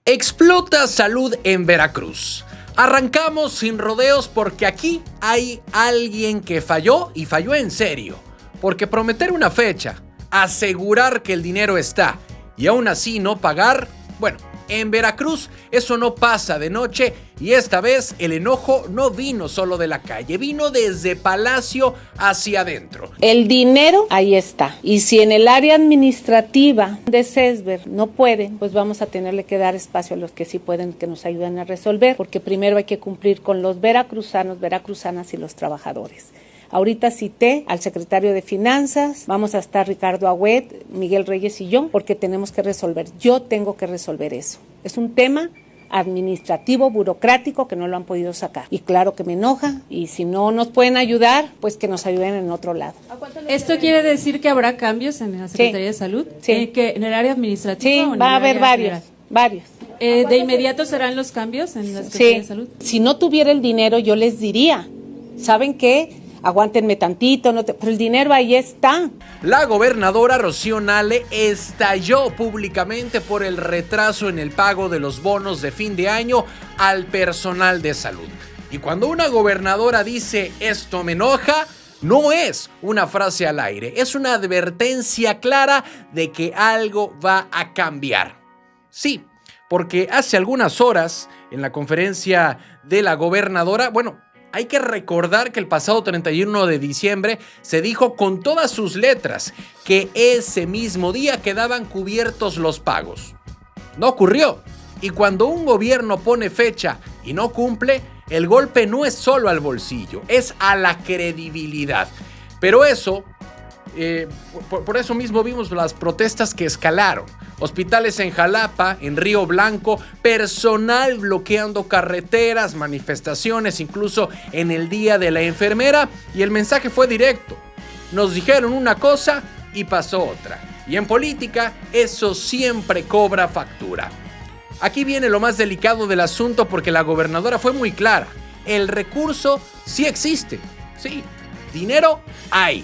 Explota salud en Veracruz. Arrancamos sin rodeos porque aquí hay alguien que falló y falló en serio. Porque prometer una fecha, asegurar que el dinero está y aún así no pagar, bueno, en Veracruz eso no pasa de noche y esta vez el enojo no vino solo de la calle, vino desde Palacio hacia adentro. El dinero ahí está y si en el área administrativa de CESBER no pueden, pues vamos a tenerle que dar espacio a los que sí pueden, que nos ayuden a resolver, porque primero hay que cumplir con los veracruzanos, veracruzanas y los trabajadores. Ahorita cité al secretario de Finanzas, vamos a estar Ricardo Agüet, Miguel Reyes y yo, porque tenemos que resolver. Yo tengo que resolver eso. Es un tema administrativo, burocrático, que no lo han podido sacar. Y claro que me enoja, y si no nos pueden ayudar, pues que nos ayuden en otro lado. ¿Esto quiere decir que habrá cambios en la Secretaría de Salud? Sí. ¿En el área administrativa? Sí, va a haber varios. ¿De inmediato serán los cambios en la Secretaría de Salud? Si no tuviera el dinero, yo les diría, ¿saben qué? Aguántenme tantito, pero el dinero ahí está. La gobernadora Rocío Nale estalló públicamente por el retraso en el pago de los bonos de fin de año al personal de salud. Y cuando una gobernadora dice esto me enoja, no es una frase al aire, es una advertencia clara de que algo va a cambiar. Sí, porque hace algunas horas en la conferencia de la gobernadora, hay que recordar que el pasado 31 de diciembre se dijo con todas sus letras que ese mismo día quedaban cubiertos los pagos. No ocurrió. Y cuando un gobierno pone fecha y no cumple, el golpe no es solo al bolsillo, es a la credibilidad. Pero eso, por eso mismo vimos las protestas que escalaron. Hospitales en Jalapa, en Río Blanco, personal bloqueando carreteras, manifestaciones, incluso en el Día de la Enfermera. Y el mensaje fue directo. Nos dijeron una cosa y pasó otra. Y en política, eso siempre cobra factura. Aquí viene lo más delicado del asunto porque la gobernadora fue muy clara. El recurso sí existe. Sí, dinero hay.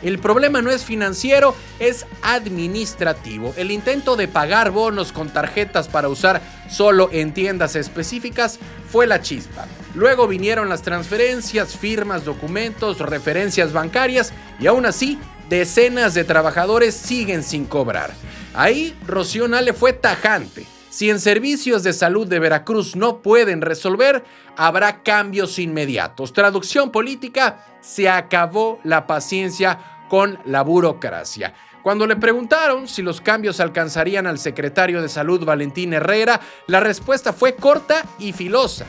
El problema no es financiero, es administrativo. El intento de pagar bonos con tarjetas para usar solo en tiendas específicas fue la chispa. Luego vinieron las transferencias, firmas, documentos, referencias bancarias y aún así decenas de trabajadores siguen sin cobrar. Ahí Rocío Nale fue tajante. Si en servicios de salud de Veracruz no pueden resolver, habrá cambios inmediatos. Traducción política, se acabó la paciencia con la burocracia. Cuando le preguntaron si los cambios alcanzarían al secretario de Salud Valentín Herrera, la respuesta fue corta y filosa.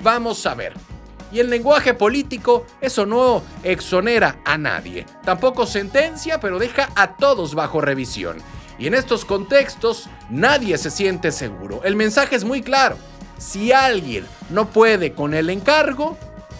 Vamos a ver. Y en lenguaje político, eso no exonera a nadie. Tampoco sentencia, pero deja a todos bajo revisión. Y en estos contextos, nadie se siente seguro. El mensaje es muy claro. Si alguien no puede con el encargo,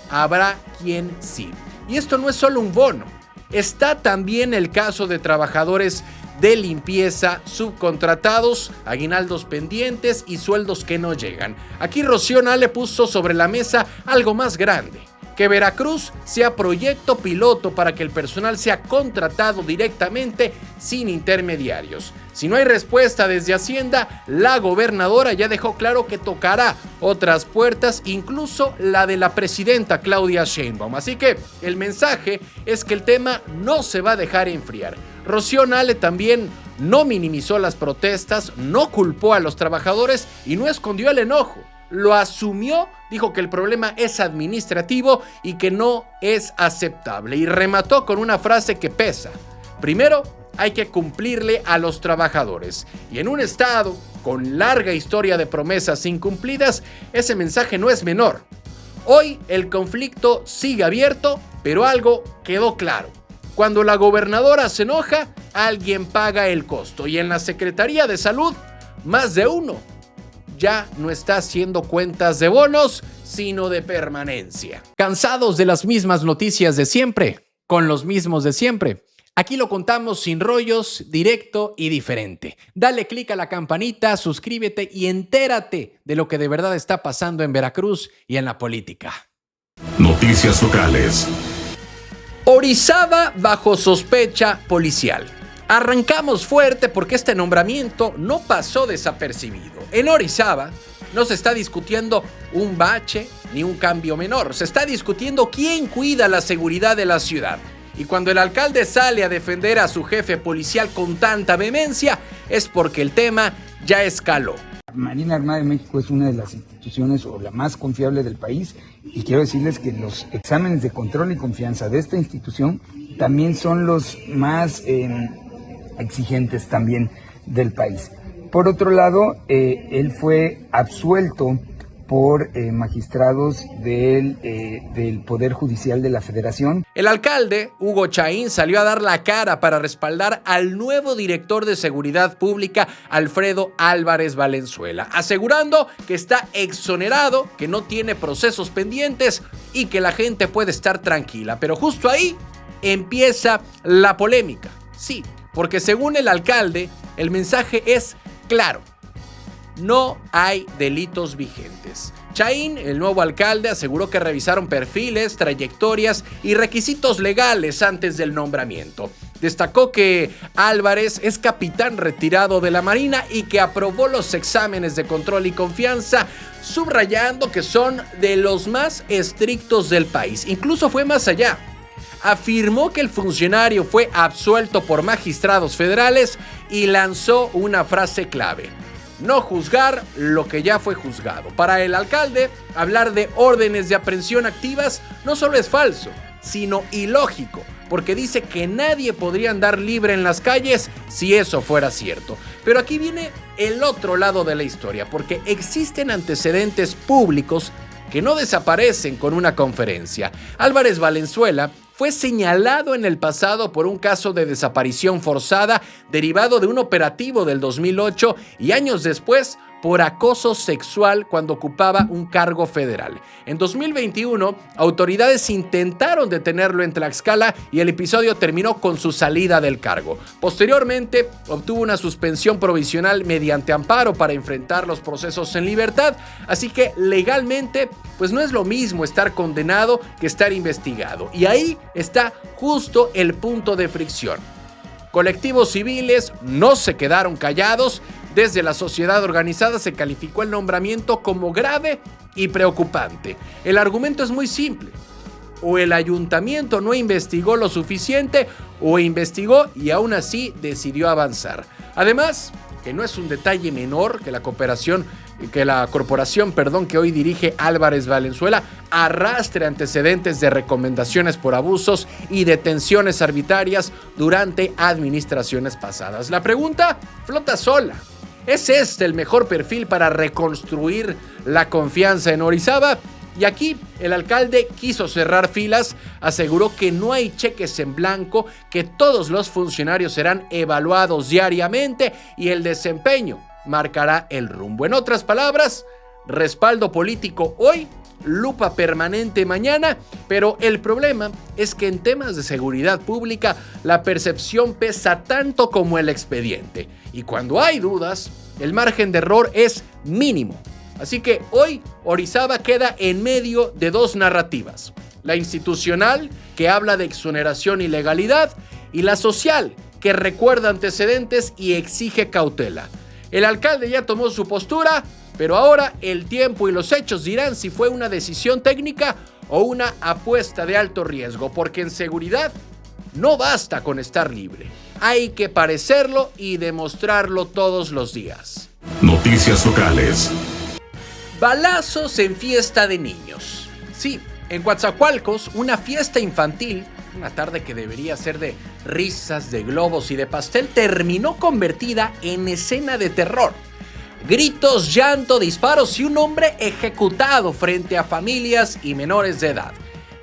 habrá quien sí. Y esto no es solo un bono. Está también el caso de trabajadores de limpieza subcontratados, aguinaldos pendientes y sueldos que no llegan. Aquí Rocío Nale puso sobre la mesa algo más grande. Que Veracruz sea proyecto piloto para que el personal sea contratado directamente sin intermediarios. Si no hay respuesta desde Hacienda, la gobernadora ya dejó claro que tocará otras puertas, incluso la de la presidenta Claudia Sheinbaum. Así que el mensaje es que el tema no se va a dejar enfriar. Rocío Nale también no minimizó las protestas, no culpó a los trabajadores y no escondió el enojo. Lo asumió, dijo que el problema es administrativo y que no es aceptable. Y remató con una frase que pesa. Primero, hay que cumplirle a los trabajadores. Y en un estado con larga historia de promesas incumplidas, ese mensaje no es menor. Hoy el conflicto sigue abierto, pero algo quedó claro. Cuando la gobernadora se enoja, alguien paga el costo. Y en la Secretaría de Salud, más de uno ya no está haciendo cuentas de bonos, sino de permanencia. ¿Cansados de las mismas noticias de siempre? Con los mismos de siempre. Aquí lo contamos sin rollos, directo y diferente. Dale click a la campanita, suscríbete y entérate de lo que de verdad está pasando en Veracruz y en la política. Noticias locales. Orizaba bajo sospecha policial. Arrancamos fuerte porque este nombramiento no pasó desapercibido. En Orizaba no se está discutiendo un bache ni un cambio menor, se está discutiendo quién cuida la seguridad de la ciudad. Y cuando el alcalde sale a defender a su jefe policial con tanta vehemencia, es porque el tema ya escaló. Marina Armada de México es una de las instituciones o la más confiable del país, y quiero decirles que los exámenes de control y confianza de esta institución también son los más exigentes también del país. Por otro lado, él fue absuelto por magistrados del Poder Judicial de la Federación. El alcalde, Hugo Chaín, salió a dar la cara para respaldar al nuevo director de Seguridad Pública, Alfredo Álvarez Valenzuela, asegurando que está exonerado, que no tiene procesos pendientes y que la gente puede estar tranquila. Pero justo ahí empieza la polémica. Sí, porque según el alcalde, el mensaje es claro. No hay delitos vigentes. Chaín, el nuevo alcalde, aseguró que revisaron perfiles, trayectorias y requisitos legales antes del nombramiento. Destacó que Álvarez es capitán retirado de la Marina y que aprobó los exámenes de control y confianza, subrayando que son de los más estrictos del país. Incluso fue más allá. Afirmó que el funcionario fue absuelto por magistrados federales y lanzó una frase clave: no juzgar lo que ya fue juzgado. Para el alcalde, hablar de órdenes de aprehensión activas no solo es falso, sino ilógico, porque dice que nadie podría andar libre en las calles si eso fuera cierto. Pero aquí viene el otro lado de la historia, porque existen antecedentes públicos que no desaparecen con una conferencia. Álvarez Valenzuela fue señalado en el pasado por un caso de desaparición forzada derivado de un operativo del 2008 y años después por acoso sexual cuando ocupaba un cargo federal. En 2021, autoridades intentaron detenerlo en Tlaxcala y el episodio terminó con su salida del cargo. Posteriormente, obtuvo una suspensión provisional mediante amparo para enfrentar los procesos en libertad, así que legalmente, pues no es lo mismo estar condenado que estar investigado. Y ahí está justo el punto de fricción. Colectivos civiles no se quedaron callados. Desde la sociedad organizada se calificó el nombramiento como grave y preocupante. El argumento es muy simple: o el ayuntamiento no investigó lo suficiente, o investigó y aún así decidió avanzar. Además, que no es un detalle menor que la corporación que hoy dirige Álvarez Valenzuela arrastre antecedentes de recomendaciones por abusos y detenciones arbitrarias durante administraciones pasadas. La pregunta flota sola. ¿Es este el mejor perfil para reconstruir la confianza en Orizaba? Y aquí el alcalde quiso cerrar filas, aseguró que no hay cheques en blanco, que todos los funcionarios serán evaluados diariamente y el desempeño marcará el rumbo. En otras palabras, respaldo político hoy, lupa permanente mañana, pero el problema es que en temas de seguridad pública la percepción pesa tanto como el expediente. Y cuando hay dudas, el margen de error es mínimo. Así que hoy Orizaba queda en medio de dos narrativas: la institucional, que habla de exoneración y legalidad, y la social, que recuerda antecedentes y exige cautela. El alcalde ya tomó su postura, pero ahora el tiempo y los hechos dirán si fue una decisión técnica o una apuesta de alto riesgo, porque en seguridad no basta con estar libre. Hay que parecerlo y demostrarlo todos los días. Noticias locales. Balazos en fiesta de niños. Sí, en Coatzacoalcos, una fiesta infantil, una tarde que debería ser de risas, de globos y de pastel, terminó convertida en escena de terror. Gritos, llanto, disparos y un hombre ejecutado frente a familias y menores de edad.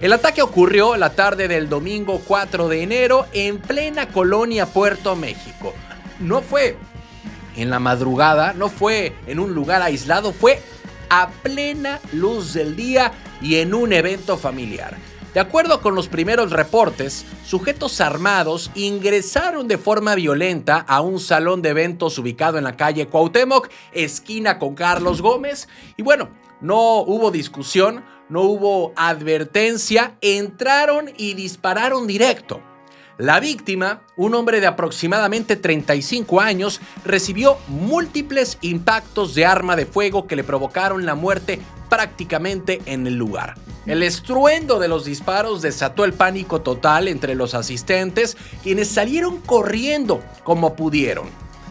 El ataque ocurrió la tarde del domingo 4 de enero en plena colonia Puerto México. No fue en la madrugada, no fue en un lugar aislado, fue a plena luz del día y en un evento familiar. De acuerdo con los primeros reportes, sujetos armados ingresaron de forma violenta a un salón de eventos ubicado en la calle Cuauhtémoc, esquina con Carlos Gómez, y bueno, no hubo discusión, no hubo advertencia, entraron y dispararon directo. La víctima, un hombre de aproximadamente 35 años, recibió múltiples impactos de arma de fuego que le provocaron la muerte prácticamente en el lugar. El estruendo de los disparos desató el pánico total entre los asistentes, quienes salieron corriendo como pudieron,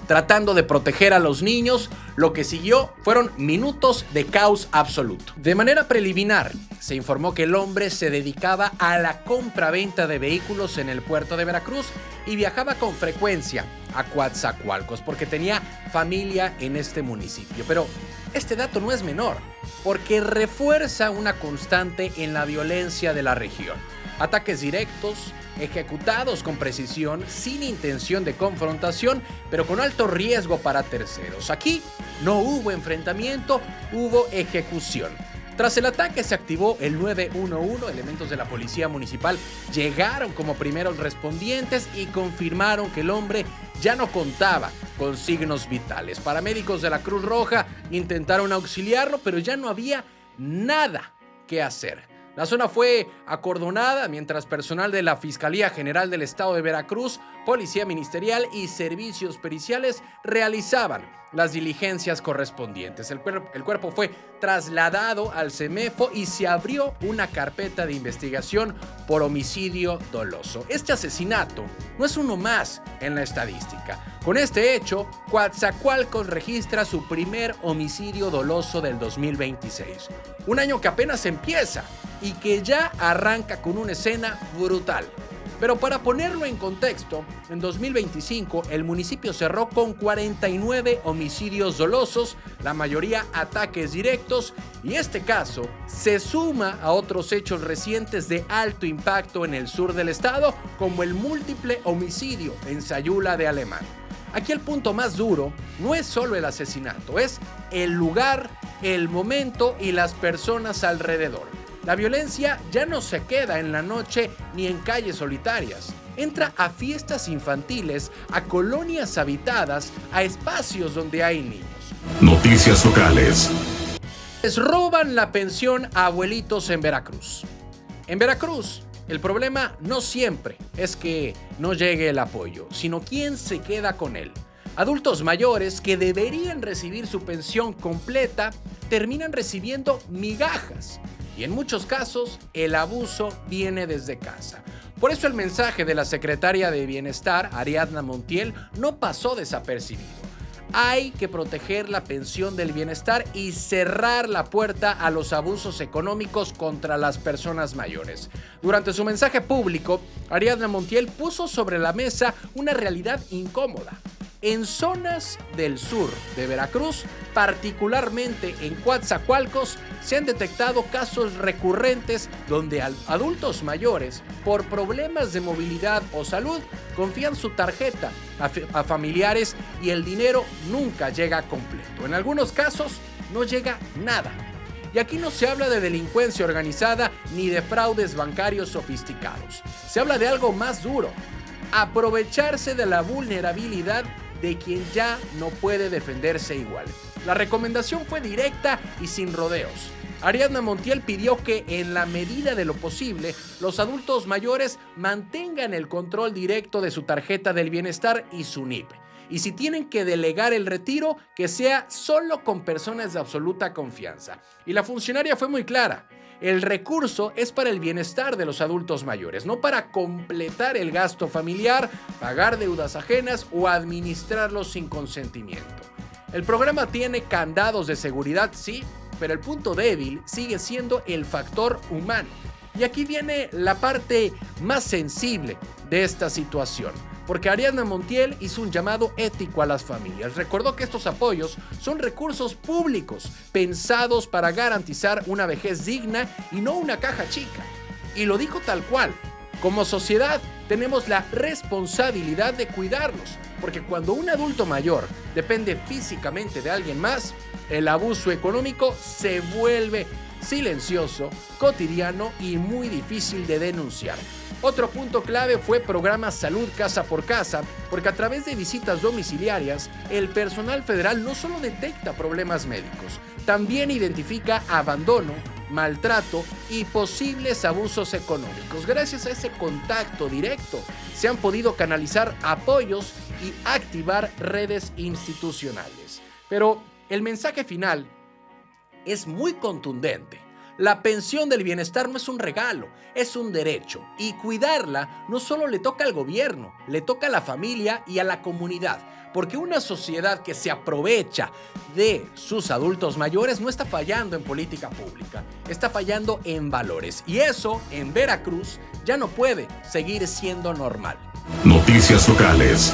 tratando de proteger a los niños. Lo que siguió fueron minutos de caos absoluto. De manera preliminar, se informó que el hombre se dedicaba a la compra-venta de vehículos en el puerto de Veracruz y viajaba con frecuencia a Coatzacoalcos porque tenía familia en este municipio. Pero este dato no es menor, porque refuerza una constante en la violencia de la región. Ataques directos, ejecutados con precisión, sin intención de confrontación, pero con alto riesgo para terceros. Aquí no hubo enfrentamiento, hubo ejecución. Tras el ataque se activó el 911, elementos de la policía municipal llegaron como primeros respondientes y confirmaron que el hombre ya no contaba con signos vitales. Paramédicos de la Cruz Roja intentaron auxiliarlo, pero ya no había nada que hacer. La zona fue acordonada mientras personal de la Fiscalía General del Estado de Veracruz, Policía Ministerial y servicios periciales realizaban las diligencias correspondientes. El cuerpo fue trasladado al CEMEFO y se abrió una carpeta de investigación por homicidio doloso. Este asesinato no es uno más en la estadística. Con este hecho, Coatzacoalcos registra su primer homicidio doloso del 2026. Un año que apenas empieza y que ya arranca con una escena brutal. Pero para ponerlo en contexto, en 2025 el municipio cerró con 49 homicidios dolosos, la mayoría ataques directos, y este caso se suma a otros hechos recientes de alto impacto en el sur del estado, como el múltiple homicidio en Sayula de Alemán. Aquí el punto más duro no es solo el asesinato, es el lugar, el momento y las personas alrededor. La violencia ya no se queda en la noche ni en calles solitarias. Entra a fiestas infantiles, a colonias habitadas, a espacios donde hay niños. Noticias locales. Les roban la pensión a abuelitos en Veracruz. En Veracruz, el problema no siempre es que no llegue el apoyo, sino quién se queda con él. Adultos mayores que deberían recibir su pensión completa terminan recibiendo migajas. Y en muchos casos, el abuso viene desde casa. Por eso el mensaje de la secretaria de Bienestar, Ariadna Montiel, no pasó desapercibido. Hay que proteger la pensión del bienestar y cerrar la puerta a los abusos económicos contra las personas mayores. Durante su mensaje público, Ariadna Montiel puso sobre la mesa una realidad incómoda. En zonas del sur de Veracruz, particularmente en Coatzacoalcos, se han detectado casos recurrentes donde adultos mayores, por problemas de movilidad o salud, confían su tarjeta a familiares y el dinero nunca llega completo. En algunos casos, no llega nada. Y aquí no se habla de delincuencia organizada ni de fraudes bancarios sofisticados. Se habla de algo más duro: aprovecharse de la vulnerabilidad de quien ya no puede defenderse igual. La recomendación fue directa y sin rodeos. Ariadna Montiel pidió que, en la medida de lo posible, los adultos mayores mantengan el control directo de su tarjeta del bienestar y su NIP. Y si tienen que delegar el retiro, que sea solo con personas de absoluta confianza. Y la funcionaria fue muy clara: el recurso es para el bienestar de los adultos mayores, no para completar el gasto familiar, pagar deudas ajenas o administrarlos sin consentimiento. El programa tiene candados de seguridad, sí, pero el punto débil sigue siendo el factor humano. Y aquí viene la parte más sensible de esta situación, porque Ariadna Montiel hizo un llamado ético a las familias. Recordó que estos apoyos son recursos públicos pensados para garantizar una vejez digna y no una caja chica. Y lo dijo tal cual: como sociedad tenemos la responsabilidad de cuidarnos, porque cuando un adulto mayor depende físicamente de alguien más, el abuso económico se vuelve silencioso, cotidiano y muy difícil de denunciar. Otro punto clave fue programa Salud Casa por Casa, porque a través de visitas domiciliarias, el personal federal no solo detecta problemas médicos, también identifica abandono, maltrato y posibles abusos económicos. Gracias a ese contacto directo se han podido canalizar apoyos y activar redes institucionales. Pero el mensaje final es muy contundente. La pensión del bienestar no es un regalo, es un derecho. Y cuidarla no solo le toca al gobierno, le toca a la familia y a la comunidad. Porque una sociedad que se aprovecha de sus adultos mayores no está fallando en política pública, está fallando en valores. Y eso, en Veracruz, ya no puede seguir siendo normal. Noticias locales.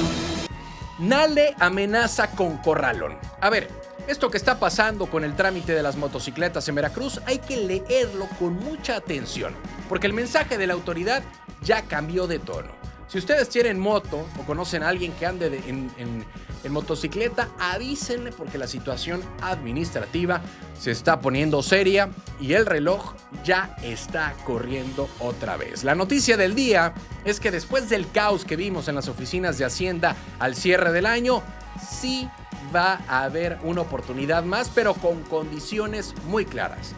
Nale amenaza con corralón. A ver, esto que está pasando con el trámite de las motocicletas en Veracruz hay que leerlo con mucha atención, porque el mensaje de la autoridad ya cambió de tono. Si ustedes tienen moto o conocen a alguien que ande en motocicleta, avísenle porque la situación administrativa se está poniendo seria y el reloj ya está corriendo otra vez. La noticia del día es que después del caos que vimos en las oficinas de Hacienda al cierre del año, sí va a haber una oportunidad más, pero con condiciones muy claras.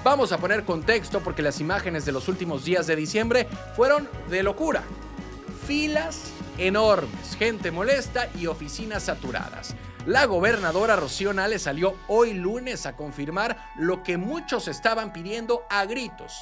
Vamos a poner contexto porque las imágenes de los últimos días de diciembre fueron de locura. Filas enormes, gente molesta y oficinas saturadas. La gobernadora Rocío Nale salió hoy lunes a confirmar lo que muchos estaban pidiendo a gritos.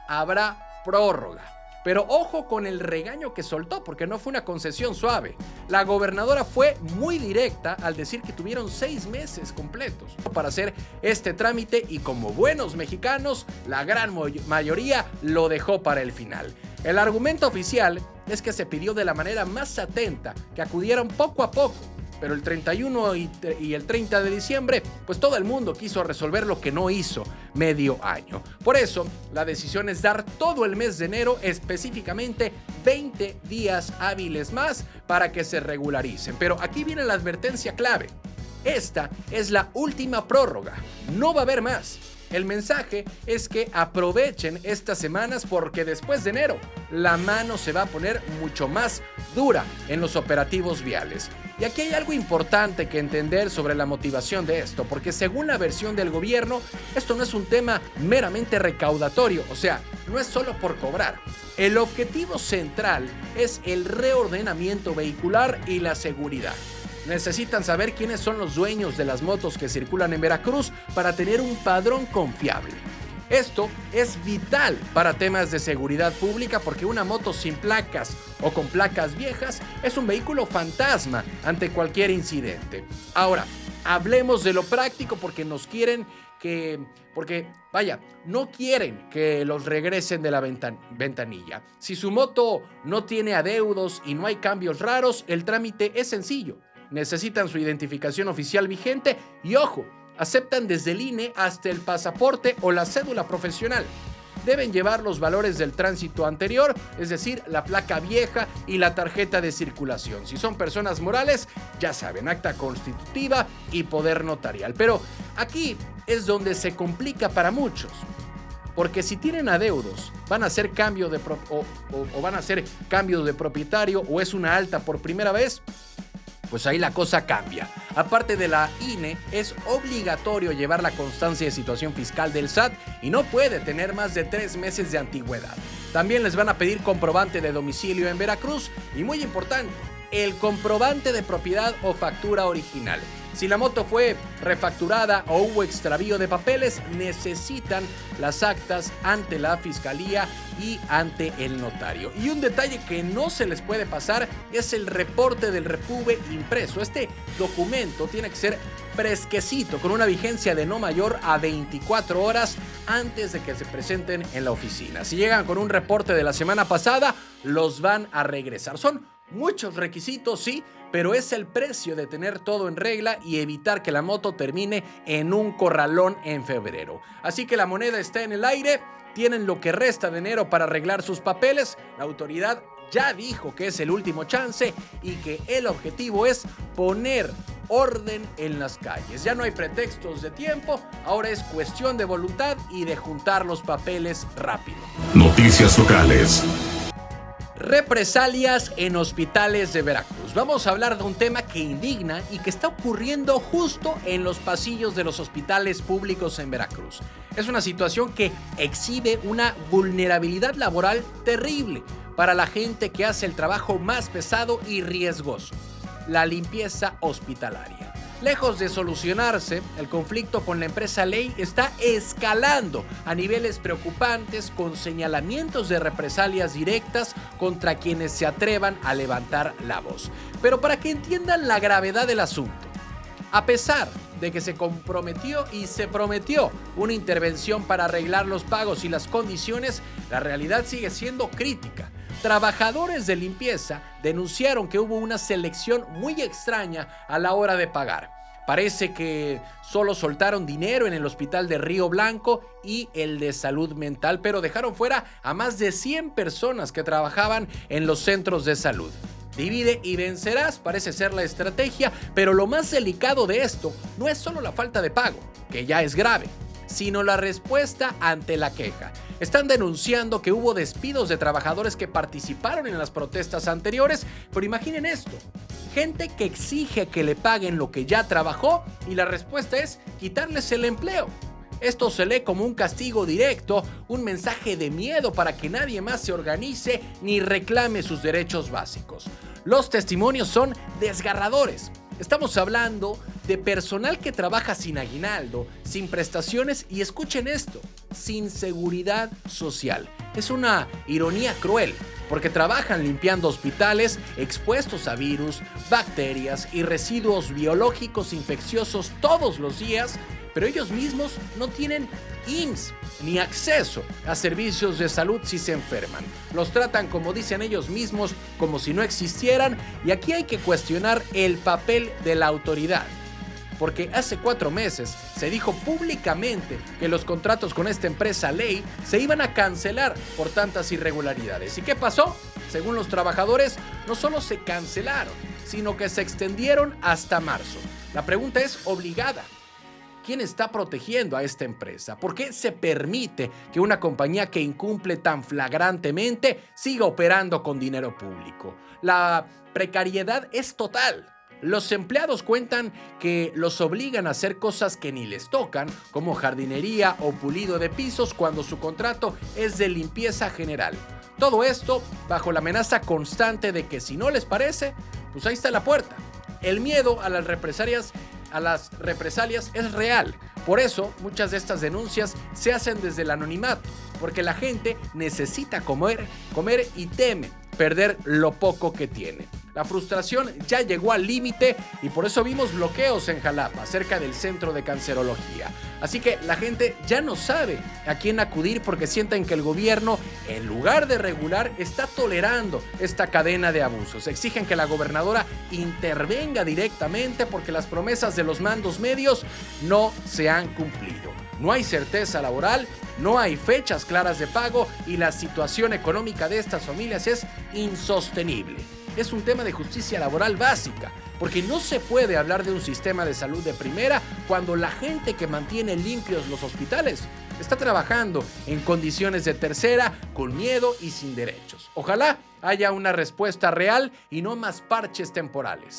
Habrá prórroga. Pero ojo con el regaño que soltó, porque no fue una concesión suave. La gobernadora fue muy directa al decir que tuvieron 6 meses completos para hacer este trámite y como buenos mexicanos, la gran mayoría lo dejó para el final. El argumento oficial es que se pidió de la manera más atenta que acudieran poco a poco, pero el 31 y el 30 de diciembre, pues todo el mundo quiso resolver lo que no hizo medio año. Por eso, la decisión es dar todo el mes de enero, específicamente 20 días hábiles más para que se regularicen. Pero aquí viene la advertencia clave. Esta es la última prórroga, no va a haber más. El mensaje es que aprovechen estas semanas porque después de enero la mano se va a poner mucho más dura en los operativos viales. Y aquí hay algo importante que entender sobre la motivación de esto, porque según la versión del gobierno, esto no es un tema meramente recaudatorio, o sea, no es solo por cobrar. El objetivo central es el reordenamiento vehicular y la seguridad. Necesitan saber quiénes son los dueños de las motos que circulan en Veracruz para tener un padrón confiable. Esto es vital para temas de seguridad pública porque una moto sin placas o con placas viejas es un vehículo fantasma ante cualquier incidente. Ahora, hablemos de lo práctico porque no quieren que los regresen de la ventanilla. Si su moto no tiene adeudos y no hay cambios raros, el trámite es sencillo. Necesitan su identificación oficial vigente y, ojo, aceptan desde el INE hasta el pasaporte o la cédula profesional. Deben llevar los valores del tránsito anterior, es decir, la placa vieja y la tarjeta de circulación. Si son personas morales, ya saben, acta constitutiva y poder notarial. Pero aquí es donde se complica para muchos. Porque si tienen adeudos, van a hacer cambio de propietario o es una alta por primera vez, pues ahí la cosa cambia. Aparte de la INE, es obligatorio llevar la constancia de situación fiscal del SAT y no puede tener más de 3 meses de antigüedad. También les van a pedir comprobante de domicilio en Veracruz y, muy importante, el comprobante de propiedad o factura original. Si la moto fue refacturada o hubo extravío de papeles, necesitan las actas ante la fiscalía y ante el notario. Y un detalle que no se les puede pasar es el reporte del Repube impreso. Este documento tiene que ser fresquecito, con una vigencia de no mayor a 24 horas antes de que se presenten en la oficina. Si llegan con un reporte de la semana pasada, los van a regresar. Son muchos requisitos, sí, pero es el precio de tener todo en regla y evitar que la moto termine en un corralón en febrero. Así que la moneda está en el aire, tienen lo que resta de enero para arreglar sus papeles. La autoridad ya dijo que es el último chance y que el objetivo es poner orden en las calles. Ya no hay pretextos de tiempo, ahora es cuestión de voluntad y de juntar los papeles rápido. Noticias locales. Represalias en hospitales de Veracruz. Vamos a hablar de un tema que indigna y que está ocurriendo justo en los pasillos de los hospitales públicos en Veracruz. Es una situación que exhibe una vulnerabilidad laboral terrible para la gente que hace el trabajo más pesado y riesgoso, la limpieza hospitalaria. Lejos de solucionarse, el conflicto con la empresa Ley está escalando a niveles preocupantes con señalamientos de represalias directas contra quienes se atrevan a levantar la voz. Pero para que entiendan la gravedad del asunto, a pesar de que se comprometió y se prometió una intervención para arreglar los pagos y las condiciones, la realidad sigue siendo crítica. Trabajadores de limpieza denunciaron que hubo una selección muy extraña a la hora de pagar. Parece que solo soltaron dinero en el hospital de Río Blanco y el de salud mental, pero dejaron fuera a más de 100 personas que trabajaban en los centros de salud. Divide y vencerás parece ser la estrategia, pero lo más delicado de esto no es solo la falta de pago, que ya es grave, sino la respuesta ante la queja. Están denunciando que hubo despidos de trabajadores que participaron en las protestas anteriores, pero imaginen esto, gente que exige que le paguen lo que ya trabajó y la respuesta es quitarles el empleo. Esto se lee como un castigo directo, un mensaje de miedo para que nadie más se organice ni reclame sus derechos básicos. Los testimonios son desgarradores. Estamos hablando de personal que trabaja sin aguinaldo, sin prestaciones y escuchen esto, sin seguridad social. Es una ironía cruel, porque trabajan limpiando hospitales expuestos a virus, bacterias y residuos biológicos infecciosos todos los días, pero ellos mismos no tienen IMSS ni acceso a servicios de salud si se enferman. Los tratan, como dicen ellos mismos, como si no existieran, y aquí hay que cuestionar el papel de la autoridad. Porque hace 4 meses se dijo públicamente que los contratos con esta empresa Ley se iban a cancelar por tantas irregularidades. ¿Y qué pasó? Según los trabajadores, no solo se cancelaron, sino que se extendieron hasta marzo. La pregunta es obligada. ¿Quién está protegiendo a esta empresa? ¿Por qué se permite que una compañía que incumple tan flagrantemente siga operando con dinero público? La precariedad es total. Los empleados cuentan que los obligan a hacer cosas que ni les tocan, como jardinería o pulido de pisos cuando su contrato es de limpieza general. Todo esto bajo la amenaza constante de que si no les parece, pues ahí está la puerta. El miedo a las represalias es real. Por eso, muchas de estas denuncias se hacen desde el anonimato, porque la gente necesita comer y teme perder lo poco que tiene. La frustración ya llegó al límite y por eso vimos bloqueos en Jalapa, cerca del centro de cancerología. Así que la gente ya no sabe a quién acudir porque sienten que el gobierno, en lugar de regular, está tolerando esta cadena de abusos. Exigen que la gobernadora intervenga directamente porque las promesas de los mandos medios no se han cumplido. No hay certeza laboral, no hay fechas claras de pago y la situación económica de estas familias es insostenible. Es un tema de justicia laboral básica, porque no se puede hablar de un sistema de salud de primera cuando la gente que mantiene limpios los hospitales está trabajando en condiciones de tercera, con miedo y sin derechos. Ojalá haya una respuesta real y no más parches temporales.